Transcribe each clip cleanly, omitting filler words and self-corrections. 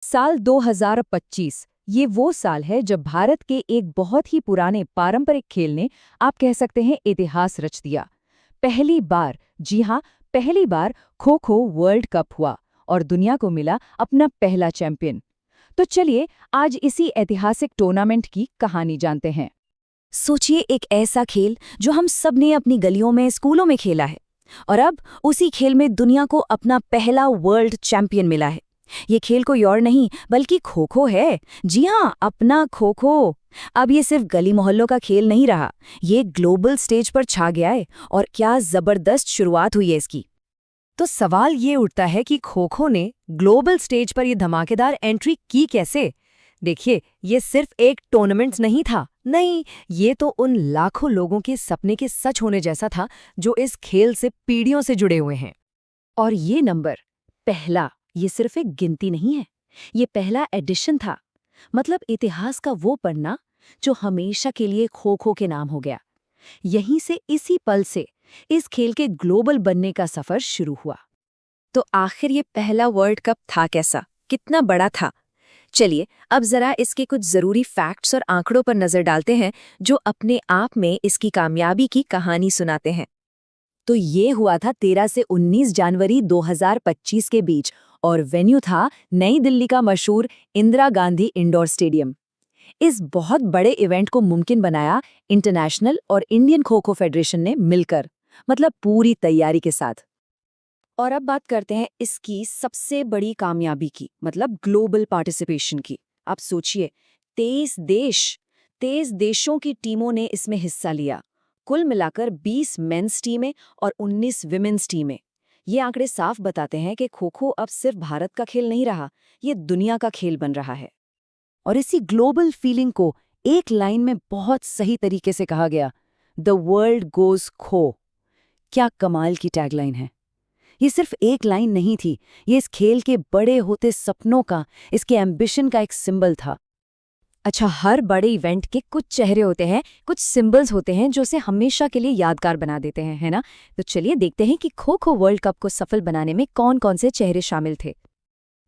साल 2025 ये वो साल है जब भारत के एक बहुत ही पुराने पारंपरिक खेल ने आप कह सकते हैं इतिहास रच दिया। पहली बार, जी हाँ, पहली बार खो खो वर्ल्ड कप हुआ और दुनिया को मिला अपना पहला चैंपियन। तो चलिए आज इसी ऐतिहासिक टूर्नामेंट की कहानी जानते हैं। सोचिए एक ऐसा खेल जो हम सब ने अपनी गलियों में स्कूलों में खेला है और अब उसी खेल में दुनिया को अपना पहला वर्ल्ड चैंपियन मिला है। ये खेल कोई और नहीं बल्कि खो खो है। जी हाँ, अपना खो खो। अब ये सिर्फ गली मोहल्लों का खेल नहीं रहा, ये ग्लोबल स्टेज पर छा गया है और क्या जबरदस्त शुरुआत हुई है इसकी। तो सवाल ये उठता है कि खो खो ने ग्लोबल स्टेज पर ये धमाकेदार एंट्री की कैसे। देखिए, ये सिर्फ एक टूर्नामेंट नहीं था, नहीं, ये तो उन लाखों लोगों के सपने के सच होने जैसा था जो इस खेल से पीढ़ियों से जुड़े हुए हैं। और ये नंबर पहला, ये सिर्फ एक गिनती नहीं है, ये पहला एडिशन था। मतलब इतिहास का वो पन्ना जो हमेशा के लिए खो खो के नाम हो गया। यहीं से, इसी पल से इस खेल के ग्लोबल बनने का सफर शुरू हुआ। तो आखिर ये पहला वर्ल्ड कप था कैसा, कितना बड़ा था? चलिए अब जरा इसके कुछ जरूरी फैक्ट्स और आंकड़ों पर नजर डालते हैं जो अपने आप में इसकी कामयाबी की कहानी सुनाते हैं। तो ये हुआ था 13 से 19 जनवरी 2025 के बीच और वेन्यू था नई दिल्ली का मशहूर इंदिरा गांधी इंडोर स्टेडियम। इस बहुत बड़े इवेंट को मुमकिन बनाया इंटरनेशनल और इंडियन खो खो फेडरेशन ने मिलकर, मतलब पूरी तैयारी के साथ। और अब बात करते हैं इसकी सबसे बड़ी कामयाबी की, मतलब ग्लोबल पार्टिसिपेशन की। आप सोचिए, 23 देशों की टीमों ने इसमें हिस्सा लिया। कुल मिलाकर 20 मेंस टीमें और 19 विमेंस टीमें। ये आंकड़े साफ बताते हैं कि खो खो अब सिर्फ भारत का खेल नहीं रहा, ये दुनिया का खेल बन रहा है। और इसी ग्लोबल फीलिंग को एक लाइन में बहुत सही तरीके से कहा गया, द वर्ल्ड गोज खो। क्या कमाल की टैगलाइन है। ये सिर्फ एक लाइन नहीं थी, ये इस खेल के बड़े होते सपनों का, इसके एम्बिशन का एक सिंबल था। अच्छा, हर बड़े इवेंट के कुछ चेहरे होते हैं, कुछ सिंबल्स होते हैं जो उसे हमेशा के लिए यादगार बना देते हैं, है ना? तो चलिए देखते हैं कि खो खो वर्ल्ड कप को सफल बनाने में कौन कौन से चेहरे शामिल थे।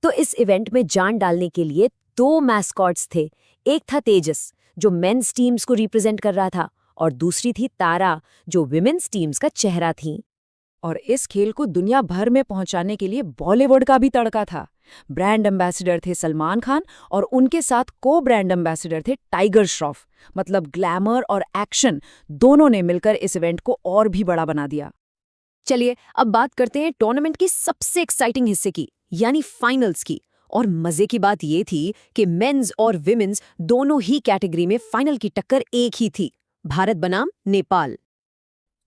तो इस इवेंट में जान डालने के लिए 2 मैस्कॉट्स थे। एक था तेजस, जो मेंस टीम्स को रिप्रेजेंट कर रहा था, और दूसरी थी तारा, जो विमेंस टीम्स का चेहरा थी। और इस खेल को दुनिया भर में पहुंचाने के लिए बॉलीवुड का भी तड़का था। ब्रांड एम्बेसडर थे सलमान खान और उनके साथ को ब्रांड एम्बेसडर थे टाइगर श्रॉफ। मतलब ग्लैमर और एक्शन दोनों ने मिलकर इस इवेंट को और भी बड़ा बना दिया। चलिए अब बात करते हैं टूर्नामेंट की सबसे एक्साइटिंग हिस्से की, यानी फाइनल्स की। और मजे की बात ये थी कि मेंस और विमेंस दोनों ही कैटेगरी में फाइनल की टक्कर एक ही थी, भारत बनाम नेपाल।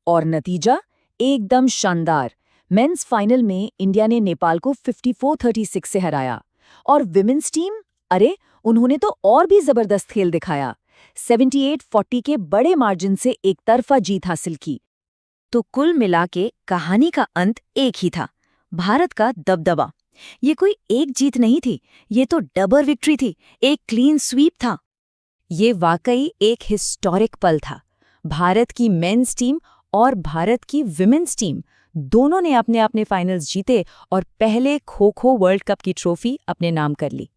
और नतीजा एकदम शानदार। मेंस फाइनल में इंडिया ने नेपाल को 54-36 से हराया और विमेंस टीम, अरे उन्होंने तो और भी जबरदस्त खेल दिखाया। 78-40 के बड़े मार्जिन से एक तरफा जीत हासिल की। तो कुल मिला के कहानी का अंत एक ही था, भारत का दबदबा। ये कोई एक जीत नहीं थी, ये तो डबल विक्ट्री थी, एक क्लीन स्वीप था। ये वाकई एक हिस्टोरिक पल था। भारत की मेंस टीम और भारत की विमेंस टीम दोनों ने अपने अपने फाइनल्स जीते और पहले खो खो वर्ल्ड कप की ट्रॉफी अपने नाम कर ली।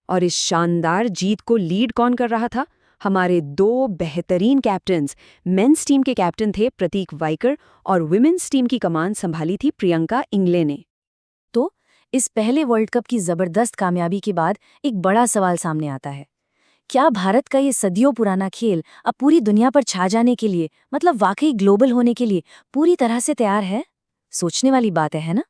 और इस शानदार जीत को लीड कौन कर रहा था? हमारे 2 बेहतरीन कैप्टन्स। मेंस टीम के कैप्टन थे प्रतीक वाइकर और विमेंस टीम की कमान संभाली थी प्रियंका इंगले ने। तो इस पहले वर्ल्ड कप की जबरदस्त कामयाबी के बाद एक बड़ा सवाल सामने आता है, क्या भारत का ये सदियों पुराना खेल अब पूरी दुनिया पर छा जाने के लिए, मतलब वाकई ग्लोबल होने के लिए पूरी तरह से तैयार है? सोचने वाली बात है ना?